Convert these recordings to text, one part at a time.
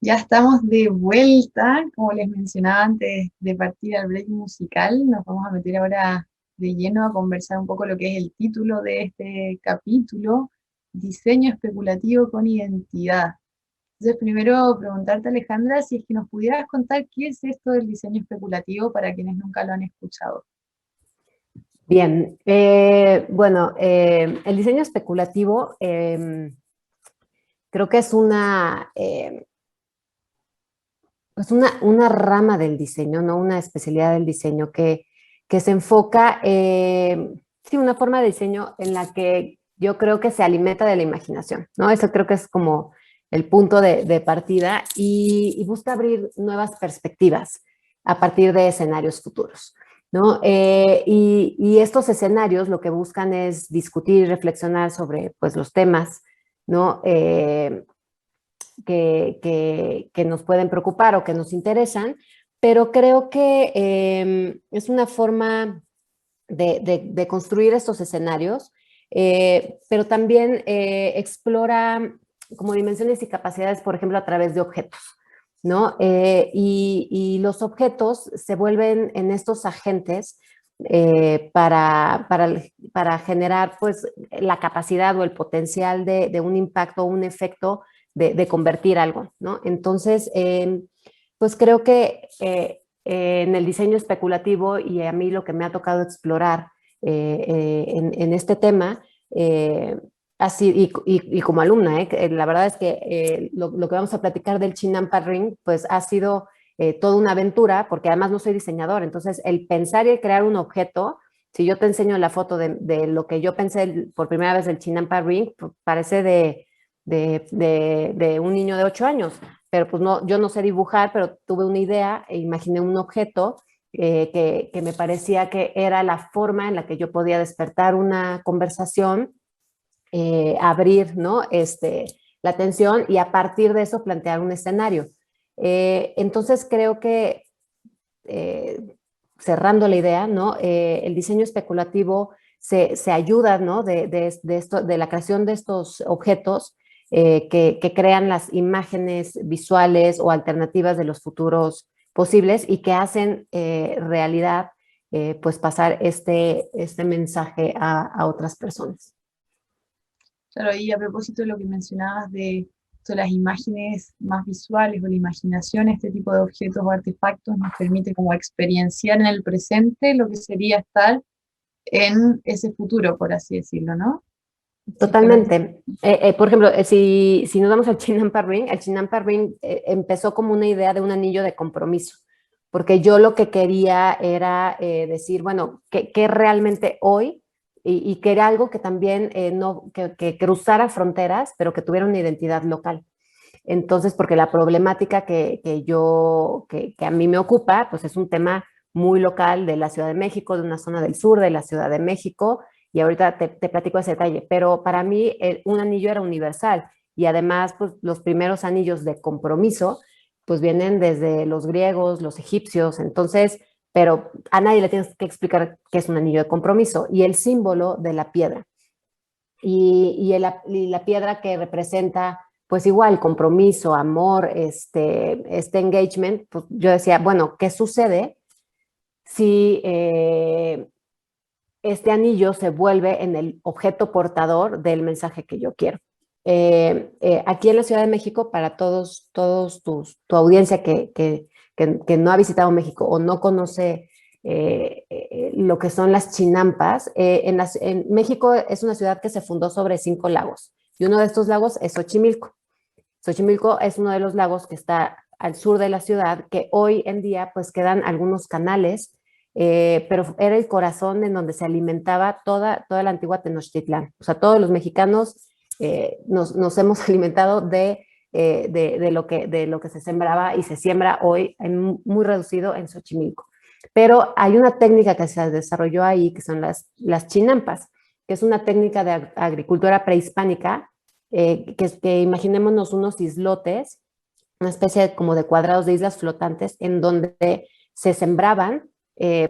Ya estamos de vuelta, como les mencionaba antes de partir al break musical, nos vamos a meter ahora de lleno a conversar un poco lo que es el título de este capítulo, diseño especulativo con identidad. Entonces, primero preguntarte, Alejandra, si es que nos pudieras contar qué es esto del diseño especulativo para quienes nunca lo han escuchado. Bien, bueno, el diseño especulativo creo que es una rama del diseño, ¿no? Una especialidad del diseño que se enfoca, sí, una forma de diseño en la que yo creo que se alimenta de la imaginación, ¿no? Eso creo que es como el punto de partida y busca abrir nuevas perspectivas a partir de escenarios futuros, ¿no? Y estos escenarios lo que buscan es discutir y reflexionar sobre, pues, los temas, ¿no? Que nos pueden preocupar o que nos interesan, pero creo que es una forma de construir estos escenarios, pero también explora como dimensiones y capacidades, por ejemplo, a través de objetos, ¿no? Y los objetos se vuelven en estos agentes para generar pues la capacidad o el potencial de un impacto o un efecto de convertir algo, ¿no? Entonces, pues creo que en el diseño especulativo y a mí lo que me ha tocado explorar en este tema, así, y como alumna, la verdad es que lo que vamos a platicar del Chinampa Ring, pues ha sido toda una aventura, porque además no soy diseñador, entonces el pensar y el crear un objeto, si yo te enseño la foto de lo que yo pensé por primera vez del Chinampa Ring, pues parece de un niño de 8 años, pero pues no, yo no sé dibujar, pero tuve una idea e imaginé un objeto que me parecía que era la forma en la que yo podía despertar una conversación, abrir, ¿no? La atención y a partir de eso plantear un escenario. Entonces creo que eh, cerrando la idea, ¿no? El diseño especulativo se ayuda, ¿no? De la creación de estos objetos que crean las imágenes visuales o alternativas de los futuros posibles y que hacen realidad, pues pasar este mensaje a otras personas. Claro, y a propósito de lo que mencionabas de las imágenes más visuales o la imaginación, este tipo de objetos o artefactos nos permite como experienciar en el presente lo que sería estar en ese futuro, por así decirlo, ¿no? Si es que lo entiendo. Totalmente. Por ejemplo, si nos vamos al Chinampa Ring, el Chinampa Ring empezó como una idea de un anillo de compromiso, porque yo lo que quería era decir, bueno, que realmente hoy, y que era algo que también no, que cruzara fronteras, pero que tuviera una identidad local. Entonces, porque la problemática que a mí me ocupa, pues es un tema muy local de la Ciudad de México, de una zona del sur de la Ciudad de México, y ahorita te platico ese detalle, pero para mí un anillo era universal, y además, pues los primeros anillos de compromiso, pues vienen desde los griegos, los egipcios, entonces, pero a nadie le tienes que explicar qué es un anillo de compromiso, y el símbolo de la piedra y la piedra que representa, pues igual, compromiso, amor, este engagement, pues yo decía, bueno, ¿qué sucede si este anillo se vuelve en el objeto portador del mensaje que yo quiero? Aquí en la Ciudad de México, para tu audiencia que no ha visitado México o no conoce lo que son las chinampas, en México es una ciudad que se fundó sobre 5 lagos y uno de estos lagos es Xochimilco. Xochimilco es uno de los lagos que está al sur de la ciudad, que hoy en día pues quedan algunos canales, pero era el corazón en donde se alimentaba toda la antigua Tenochtitlán. O sea, todos los mexicanos nos hemos alimentado de lo que se sembraba y se siembra hoy muy reducido en Xochimilco. Pero hay una técnica que se desarrolló ahí, que son las chinampas, que es una técnica de agricultura prehispánica, que imaginémonos unos islotes, una especie como de cuadrados de islas flotantes, en donde se sembraban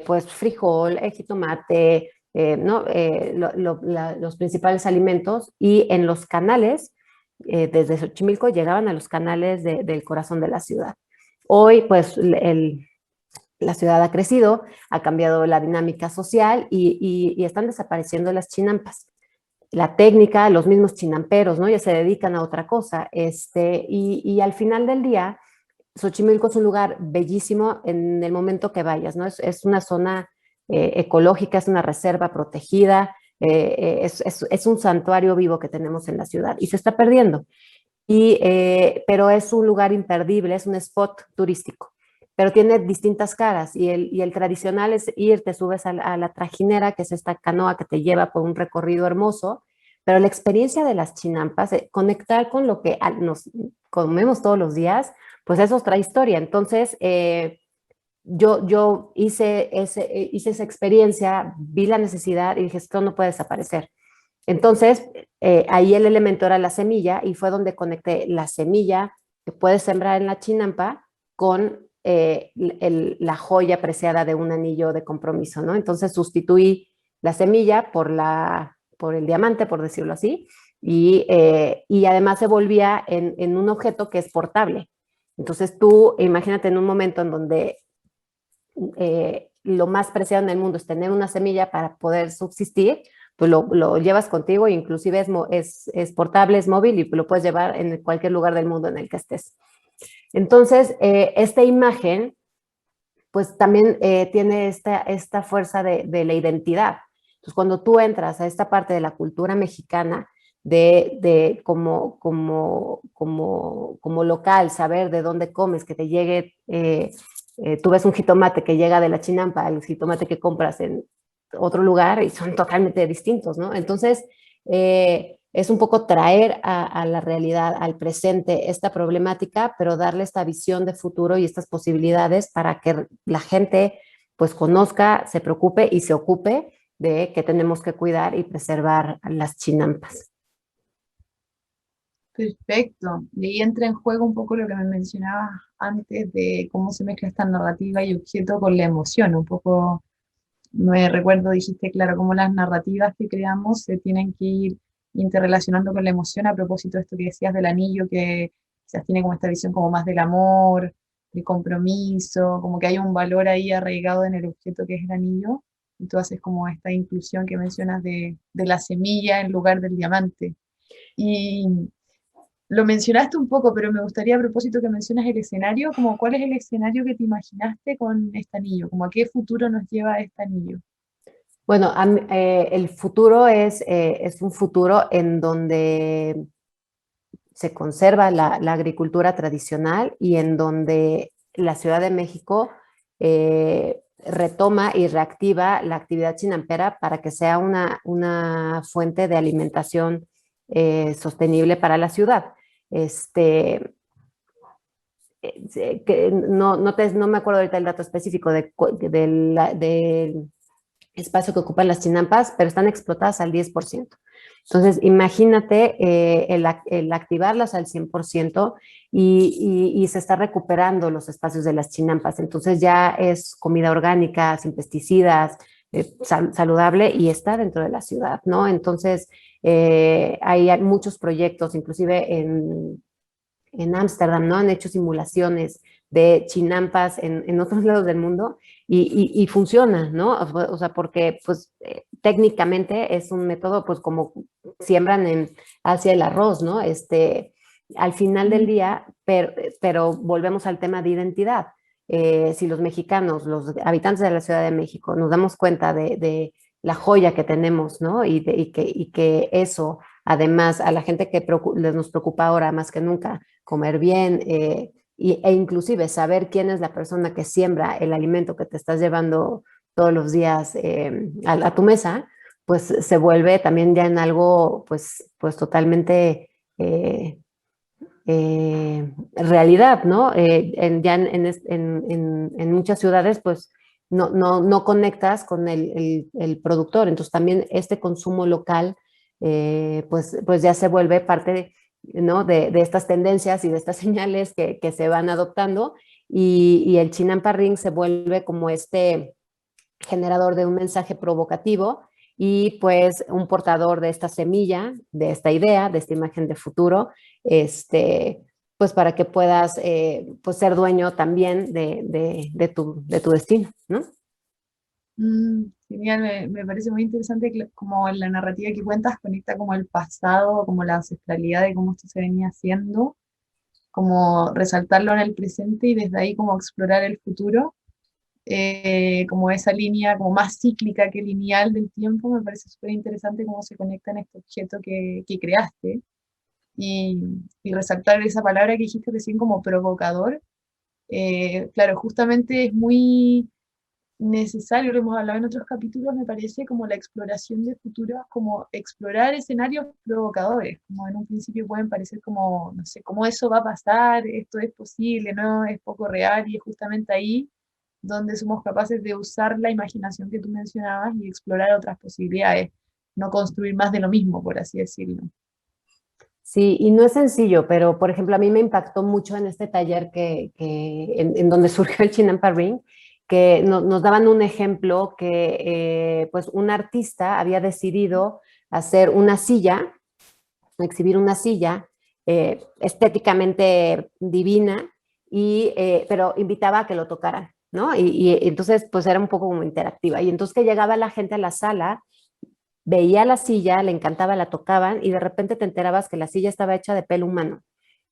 pues frijol, jitomate, ¿no? Los principales alimentos, y en los canales desde Xochimilco llegaban a los canales del corazón de la ciudad. Hoy, pues, la ciudad ha crecido, ha cambiado la dinámica social y están desapareciendo las chinampas. La técnica, los mismos chinamperos, ¿no? Ya se dedican a otra cosa. Y al final del día, Xochimilco es un lugar bellísimo en el momento que vayas, ¿no? Es una zona ecológica, es una reserva protegida, es un santuario vivo que tenemos en la ciudad y se está perdiendo. Pero es un lugar imperdible, es un spot turístico, pero tiene distintas caras y el tradicional es ir, te subes a la trajinera, que es esta canoa que te lleva por un recorrido hermoso, pero la experiencia de las chinampas, conectar con lo que nos comemos todos los días, pues es otra historia. Entonces, yo hice esa experiencia, vi la necesidad y dije, esto no puede desaparecer. Entonces, ahí el elemento era la semilla y fue donde conecté la semilla que puedes sembrar en la chinampa con la joya preciada de un anillo de compromiso, ¿no? Entonces sustituí la semilla por el diamante, por decirlo así, y además se volvía en un objeto que es portable. Entonces tú imagínate en un momento en donde lo más preciado en el mundo es tener una semilla para poder subsistir, pues lo llevas contigo, inclusive es portable, es móvil y lo puedes llevar en cualquier lugar del mundo en el que estés. Entonces, esta imagen, pues también tiene esta fuerza de la identidad. Entonces, cuando tú entras a esta parte de la cultura mexicana, como local, saber de dónde comes, que te llegue, tú ves un jitomate que llega de la chinampa, el jitomate que compras en otro lugar y son totalmente distintos, ¿no? Entonces, es un poco traer a la realidad, al presente, esta problemática, pero darle esta visión de futuro y estas posibilidades para que la gente pues conozca, se preocupe y se ocupe de que tenemos que cuidar y preservar las chinampas. Perfecto. Y ahí entra en juego un poco lo que me mencionabas antes de cómo se mezcla esta narrativa y objeto con la emoción. Un poco, me recuerdo, dijiste, claro, cómo las narrativas que creamos se tienen que ir interrelacionando con la emoción a propósito de esto que decías del anillo, que quizás tiene como esta visión como más del amor, del compromiso, como que hay un valor ahí arraigado en el objeto que es el anillo. Y tú haces como esta inclusión que mencionas de la semilla en lugar del diamante. Y lo mencionaste un poco, pero me gustaría a propósito que mencionas el escenario, como cuál es el escenario que te imaginaste con este anillo, como a qué futuro nos lleva este anillo. Bueno, el futuro es un futuro en donde se conserva la agricultura tradicional y en donde la Ciudad de México retoma y reactiva la actividad chinampera para que sea una fuente de alimentación sostenible para la ciudad. No me acuerdo ahorita el dato específico del espacio que ocupan las chinampas, pero están explotadas al 10%. Entonces, imagínate el activarlas al 100% y se está recuperando los espacios de las chinampas. Entonces ya es comida orgánica, sin pesticidas, saludable y está dentro de la ciudad, ¿no? Entonces, hay muchos proyectos, inclusive en Ámsterdam, ¿no? Han hecho simulaciones de chinampas en otros lados del mundo y funciona, ¿no? O sea, porque pues técnicamente es un método pues como siembran hacia el arroz, ¿no? Al final del día, pero volvemos al tema de identidad. Si los mexicanos, los habitantes de la Ciudad de México, nos damos cuenta de la joya que tenemos, ¿no? Y que eso, además, a la gente que nos preocupa ahora más que nunca, comer bien e inclusive saber quién es la persona que siembra el alimento que te estás llevando todos los días a tu mesa, pues se vuelve también ya en algo pues totalmente realidad, ¿no? Ya en muchas ciudades pues no conectas con el productor, entonces también este consumo local pues ya se vuelve parte, ¿no? de estas tendencias y de estas señales que se van adoptando y el Chinampa Ring se vuelve como este generador de un mensaje provocativo y pues un portador de esta semilla, de esta idea, de esta imagen de futuro, pues para que puedas pues ser dueño también de tu destino, ¿no? Genial, me parece muy interesante como la narrativa que cuentas conecta como el pasado, como la ancestralidad de cómo esto se venía haciendo, como resaltarlo en el presente y desde ahí como explorar el futuro, como esa línea como más cíclica que lineal del tiempo, me parece súper interesante cómo se conecta en este objeto que creaste y, y resaltar esa palabra que dijiste recién como provocador. Claro, justamente es muy necesario, lo hemos hablado en otros capítulos, me parece, como la exploración de futuros, como explorar escenarios provocadores, como en un principio pueden parecer como, no sé, cómo eso va a pasar, esto es posible, no, es poco real, y es justamente ahí donde somos capaces de usar la imaginación que tú mencionabas y explorar otras posibilidades, no construir más de lo mismo, por así decirlo. Sí, y no es sencillo, pero por ejemplo, a mí me impactó mucho en este taller en donde surgió el Chinampa Ring, que nos daban un ejemplo que pues un artista había decidido hacer una silla, exhibir una silla estéticamente divina, pero invitaba a que lo tocaran, ¿no? Y entonces pues era un poco como interactiva. Y entonces que llegaba la gente a la sala, veía la silla, le encantaba, la tocaban y de repente te enterabas que la silla estaba hecha de pelo humano,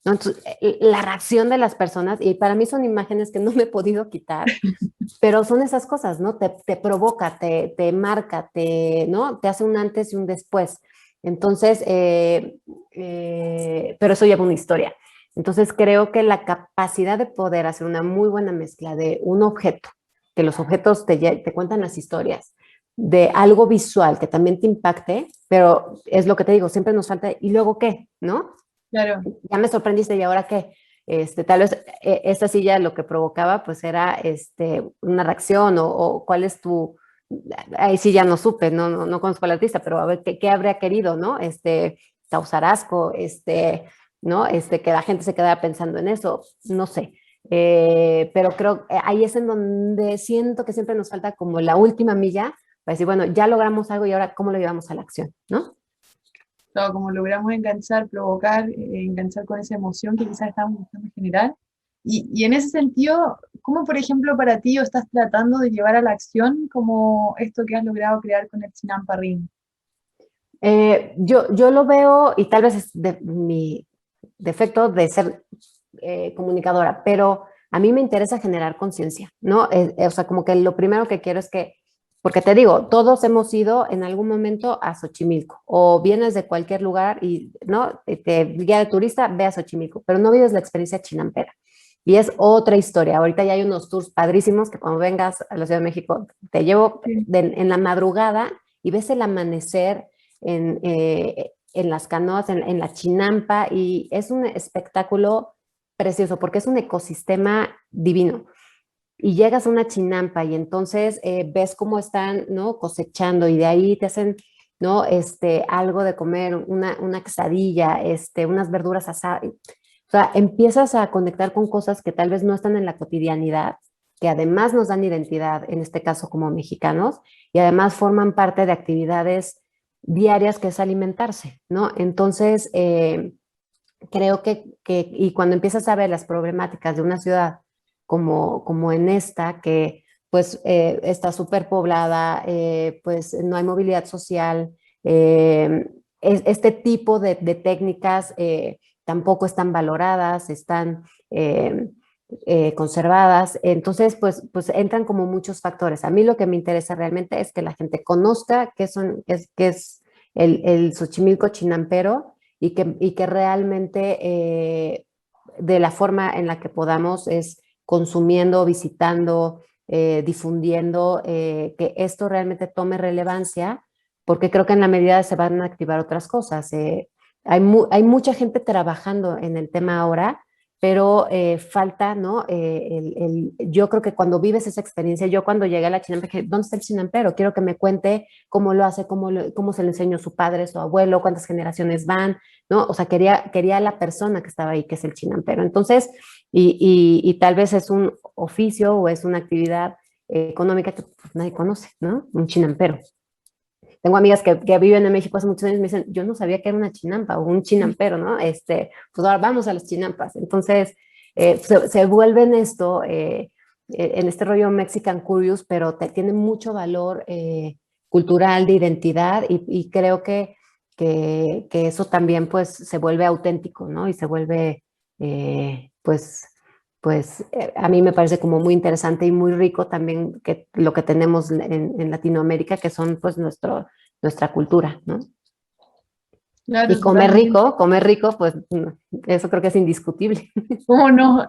¿no? Entonces, la reacción de las personas, y para mí son imágenes que no me he podido quitar, pero son esas cosas, ¿no? Te provoca, te marca, ¿no? Te hace un antes y un después. Entonces, pero eso lleva una historia. Entonces, creo que la capacidad de poder hacer una muy buena mezcla de un objeto, que los objetos te cuentan las historias, de algo visual que también te impacte, pero es lo que te digo, siempre nos falta, ¿y luego qué? ¿No? Claro, Ya me sorprendiste, ¿y ahora qué? Tal vez esta silla lo que provocaba pues era una reacción o cuál es tu, ahí sí ya no supe, no conozco al artista, pero a ver qué habría querido, ¿no? Causar asco, ¿no? Que la gente se quedara pensando en eso, no sé. Pero creo que ahí es en donde siento que siempre nos falta como la última milla para decir, bueno, ya logramos algo y ahora cómo lo llevamos a la acción, ¿no? todo como logramos enganchar, provocar, enganchar con esa emoción que quizás estamos buscando generar. Y en ese sentido, ¿cómo por ejemplo para ti o estás tratando de llevar a la acción como esto que has logrado crear con el Chinampa Ring? Yo lo veo, y tal vez es mi defecto de ser comunicadora, pero a mí me interesa generar conciencia, ¿no? O sea, como que lo primero que quiero es que, porque te digo, todos hemos ido en algún momento a Xochimilco, o vienes de cualquier lugar y, ¿no? Guía de turista, ve a Xochimilco, pero no vives la experiencia chinampera. Y es otra historia. Ahorita ya hay unos tours padrísimos que cuando vengas a la Ciudad de México te llevo Sí, en la madrugada y ves el amanecer en las canoas, en la chinampa, y es un espectáculo precioso porque es un ecosistema divino. Y llegas a una chinampa y entonces ves cómo están, ¿no? Cosechando y de ahí te hacen, ¿no? Algo de comer, una quesadilla, unas verduras asadas. O sea, empiezas a conectar con cosas que tal vez no están en la cotidianidad, que además nos dan identidad, en este caso como mexicanos, y además forman parte de actividades diarias que es alimentarse, ¿no? Entonces, creo y cuando empiezas a ver las problemáticas de una ciudad como en esta, que pues está súper poblada, pues no hay movilidad social, este tipo de técnicas tampoco están valoradas, están conservadas, entonces pues entran como muchos factores. A mí lo que me interesa realmente es que la gente conozca qué es el Xochimilco chinampero, y que realmente de la forma en la que podamos es consumiendo, visitando, difundiendo, que esto realmente tome relevancia, porque creo que en la medida se van a activar otras cosas. Hay mucha gente trabajando en el tema ahora, pero falta, ¿no? Yo creo que cuando vives esa experiencia, yo cuando llegué a la Chinampa, dije, ¿dónde está el chinampero? Quiero que me cuente cómo lo hace, cómo se le enseñó su padre, su abuelo, cuántas generaciones van, ¿no? O sea, quería a la persona que estaba ahí, que es el chinampero. Entonces, y tal vez es un oficio o es una actividad económica que pues, nadie conoce, ¿no? Un chinampero. tengo amigas que viven en México hace muchos años y me dicen, yo no sabía que era una chinampa o un chinampero, ¿no? Pues ahora vamos a las chinampas. Entonces, se vuelven esto, en este rollo Mexican Curious, pero tiene mucho valor cultural, de identidad, y creo que eso también pues se vuelve auténtico, ¿no? Y se vuelve, a mí me parece como muy interesante y muy rico también que lo que tenemos en Latinoamérica, que son pues nuestra cultura, ¿no? Claro, Y totalmente. comer rico, pues eso creo que es indiscutible. ¿Cómo no?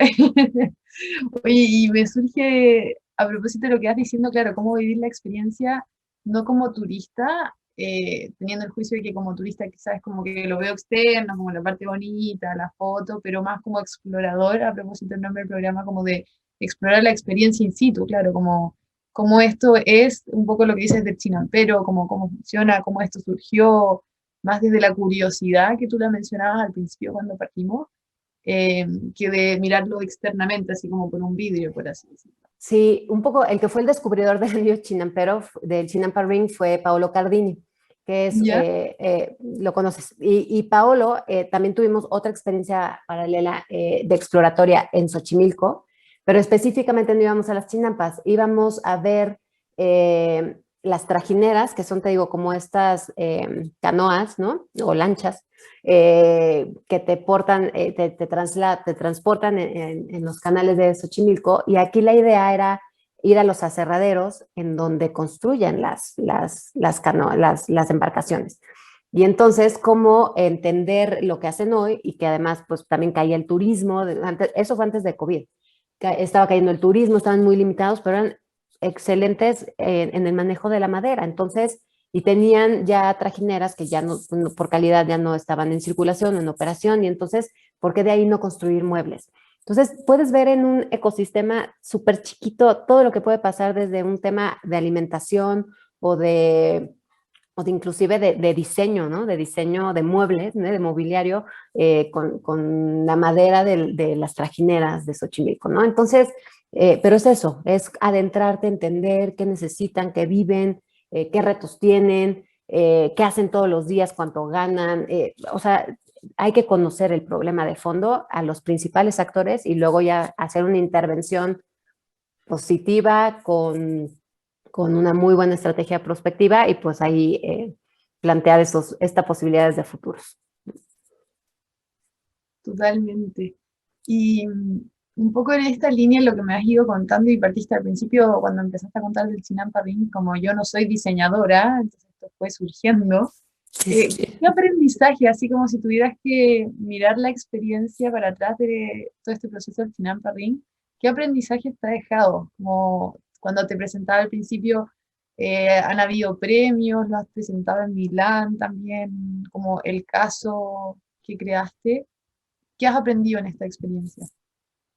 Oye, y me surge, a propósito de lo que vas diciendo, claro, cómo vivir la experiencia no como turista, teniendo el juicio de que como turista quizás como que lo veo externo, como la parte bonita, la foto, pero más como explorador, a propósito del nombre del programa, como de explorar la experiencia in situ, claro, como esto es un poco lo que dices del chinampero, como cómo funciona, cómo esto surgió, más desde la curiosidad que tú la mencionabas al principio cuando partimos eh, que de mirarlo externamente, así como por un vidrio, por así decirlo. Sí, un poco el que fue el descubridor del anillo chinampero, del Chinampa Ring, fue Paolo Cardini, que es, ¿Ya? lo conoces. Y Paolo, también tuvimos otra experiencia paralela de exploratoria en Xochimilco, pero específicamente no íbamos a las chinampas, íbamos a ver las trajineras, que son, te digo, como estas canoas, ¿no? O lanchas, que te portan, te transportan en los canales de Xochimilco, y aquí la idea era ir a los aserraderos en donde construyen las embarcaciones. Y entonces, cómo entender lo que hacen hoy y que además, pues también caía el turismo, eso fue antes de COVID, estaba cayendo el turismo, estaban muy limitados, pero eran excelentes en el manejo de la madera. Entonces, y tenían ya trajineras que ya no, por calidad ya no estaban en circulación, en operación, y entonces, ¿por qué de ahí no construir muebles? Entonces, puedes ver en un ecosistema súper chiquito todo lo que puede pasar desde un tema de alimentación o de inclusive de diseño, ¿no? De diseño de muebles, ¿no? De mobiliario, con la madera de las trajineras de Xochimilco, ¿no? Entonces, pero es eso, es adentrarte, entender qué necesitan, qué viven, qué retos tienen, qué hacen todos los días, cuánto ganan, o sea, hay que conocer el problema de fondo a los principales actores y luego ya hacer una intervención positiva con una muy buena estrategia prospectiva y pues ahí plantear estas posibilidades de futuros. Totalmente. Y un poco en esta línea lo que me has ido contando y partiste al principio cuando empezaste a contar del Chinampa Ring, como yo no soy diseñadora, entonces esto fue surgiendo. Sí, sí. ¿Qué aprendizaje, así como si tuvieras que mirar la experiencia para atrás de todo este proceso del Chinampa Ring, qué aprendizaje te ha dejado? Como cuando te presentaba al principio, han habido premios, lo has presentado en Milán también, como el caso que creaste. ¿Qué has aprendido en esta experiencia?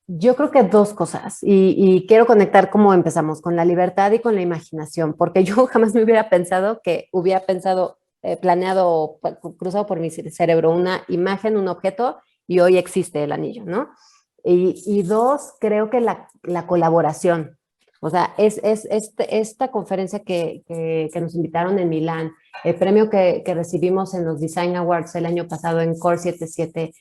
Yo creo que dos cosas y quiero conectar como empezamos, con la libertad y con la imaginación, porque yo jamás me hubiera pensado planeado o cruzado por mi cerebro una imagen, un objeto y hoy existe el anillo, ¿no? Y dos, creo que la colaboración, o sea, esta conferencia que nos invitaron en Milán, el premio que recibimos en los Design Awards el año pasado en Core 77,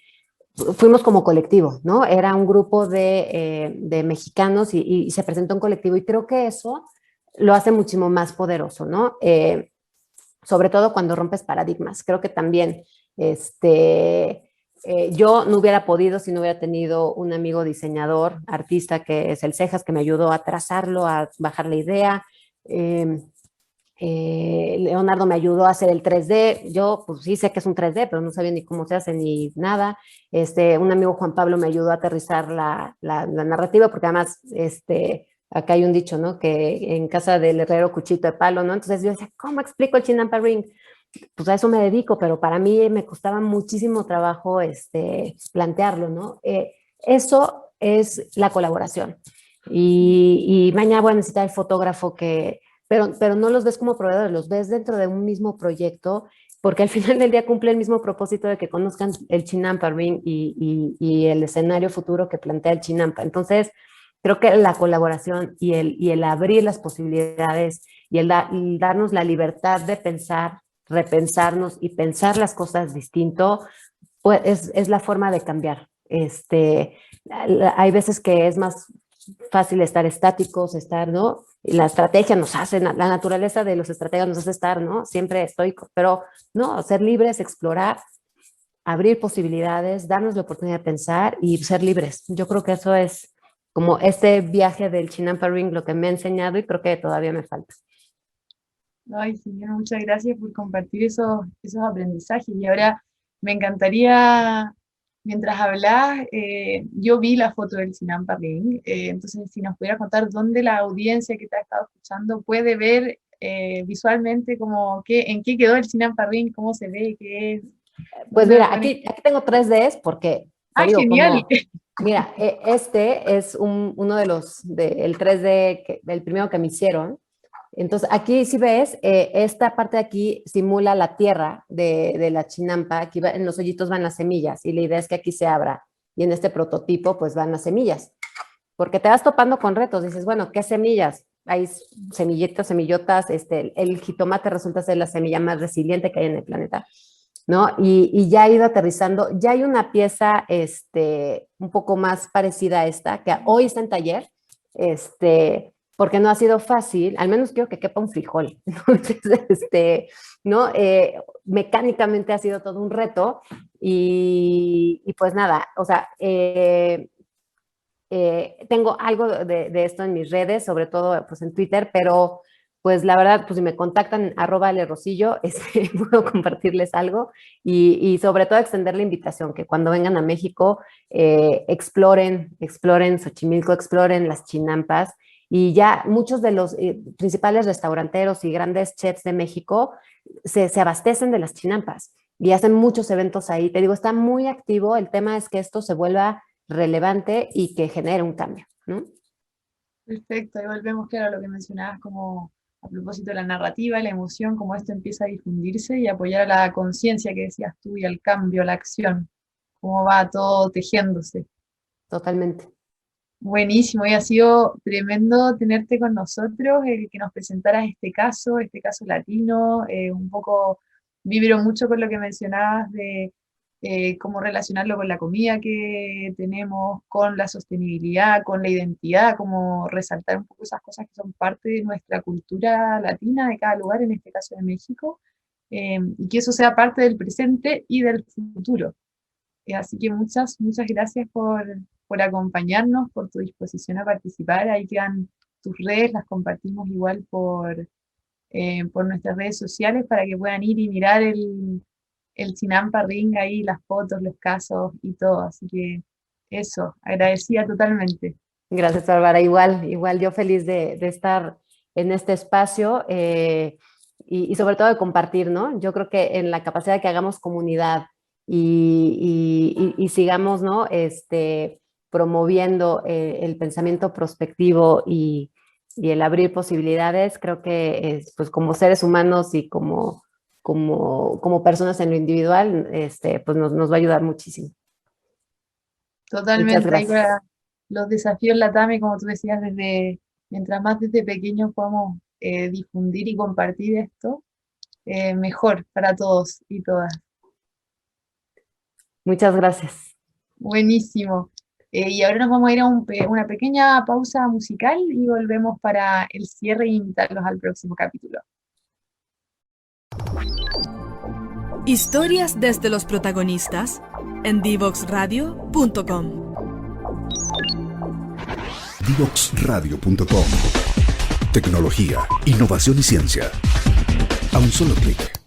fuimos como colectivo, ¿no? Era un grupo de mexicanos y se presentó un colectivo y creo que eso lo hace muchísimo más poderoso, ¿no? Sobre todo cuando rompes paradigmas. Creo que también yo no hubiera podido si no hubiera tenido un amigo diseñador, artista, que es el Cejas, que me ayudó a trazarlo, a bajar la idea. Leonardo me ayudó a hacer el 3D. Yo, pues sí sé que es un 3D, pero no sabía ni cómo se hace ni nada. Un amigo Juan Pablo me ayudó a aterrizar la narrativa, porque además, acá hay un dicho, ¿no? Que en casa del herrero cuchito de palo, ¿no? Entonces yo decía, ¿cómo explico el Chinampa Ring? Pues a eso me dedico, pero para mí me costaba muchísimo trabajo plantearlo, ¿no? Eso es la colaboración. Y mañana voy a necesitar el fotógrafo pero no los ves como proveedores, los ves dentro de un mismo proyecto, porque al final del día cumple el mismo propósito de que conozcan el Chinampa Ring y el escenario futuro que plantea el Chinampa. Entonces, creo que la colaboración y el abrir las posibilidades y el darnos la libertad de pensar, repensarnos y pensar las cosas distinto, pues es la forma de cambiar. Hay veces que es más fácil estar estáticos, ¿no? Y la estrategia nos hace, la naturaleza de los estrategas nos hace estar, ¿no? Siempre estoicos, pero no, ser libres, explorar, abrir posibilidades, darnos la oportunidad de pensar y ser libres. Yo creo que eso es como este viaje del Chinampa Ring, lo que me ha enseñado y creo que todavía me falta. Ay, señora, muchas gracias por compartir esos aprendizajes. Y ahora me encantaría, mientras hablás, yo vi la foto del Chinampa Ring, entonces si nos pudiera contar dónde la audiencia que te ha estado escuchando puede ver visualmente como en qué quedó el Chinampa Ring, cómo se ve, qué es. Pues ¿Dónde lo mira, pueden aquí tengo 3Ds porque, te Ah, digo, genial. mira, este es uno de el 3D, el primero que me hicieron. Entonces, aquí si ves, esta parte de aquí simula la tierra de la chinampa, aquí en los hoyitos van las semillas y la idea es que aquí se abra y en este prototipo pues van las semillas, porque te vas topando con retos, dices, bueno, ¿qué semillas? Hay semillitas, semillotas, el jitomate resulta ser la semilla más resiliente que hay en el planeta, ¿no? Y ya he ido aterrizando, ya hay una pieza un poco más parecida a esta, que hoy está en taller, porque no ha sido fácil, al menos quiero que quepa un frijol. Entonces, ¿no? Mecánicamente ha sido todo un reto y pues nada, o sea, tengo algo de esto en mis redes, sobre todo pues en Twitter, pero pues la verdad, pues si me contactan @lerosillo, puedo compartirles algo y sobre todo extender la invitación, que cuando vengan a México exploren Xochimilco, exploren las chinampas y ya muchos de los principales restauranteros y grandes chefs de México se abastecen de las chinampas y hacen muchos eventos ahí. Te digo, está muy activo, el tema es que esto se vuelva relevante y que genere un cambio, ¿no? Perfecto, ahí volvemos, claro, a lo que mencionabas como a propósito de la narrativa, la emoción, cómo esto empieza a difundirse y apoyar a la conciencia que decías tú y al cambio, a la acción, cómo va todo tejiéndose. Totalmente. Buenísimo, y ha sido tremendo tenerte con nosotros, que nos presentaras este caso latino, un poco vibro mucho con lo que mencionabas de cómo relacionarlo con la comida que tenemos, con la sostenibilidad, con la identidad, como resaltar un poco esas cosas que son parte de nuestra cultura latina de cada lugar, en este caso de México, y que eso sea parte del presente y del futuro. Así que muchas gracias por acompañarnos, por tu disposición a participar. Ahí quedan tus redes, las compartimos igual por nuestras redes sociales para que puedan ir y mirar el Chinampa Ring ahí, las fotos, los casos y todo. Así que eso, agradecida totalmente. Gracias, Bárbara. Igual yo feliz de estar en este espacio y sobre todo de compartir, ¿no? Yo creo que en la capacidad de que hagamos comunidad y sigamos, ¿no? Promoviendo el pensamiento prospectivo y el abrir posibilidades, creo que pues como seres humanos y como personas en lo individual, pues nos va a ayudar muchísimo. Muchas Totalmente, ahí gracias. para los desafíos LATAM, como tú decías, mientras más desde pequeños podamos difundir y compartir esto, mejor para todos y todas. Muchas gracias. Buenísimo. Y ahora nos vamos a ir a una pequeña pausa musical y volvemos para el cierre y invitarlos al próximo capítulo. Historias desde los protagonistas en divoxradio.com. Divoxradio.com. Tecnología, innovación y ciencia. A un solo clic.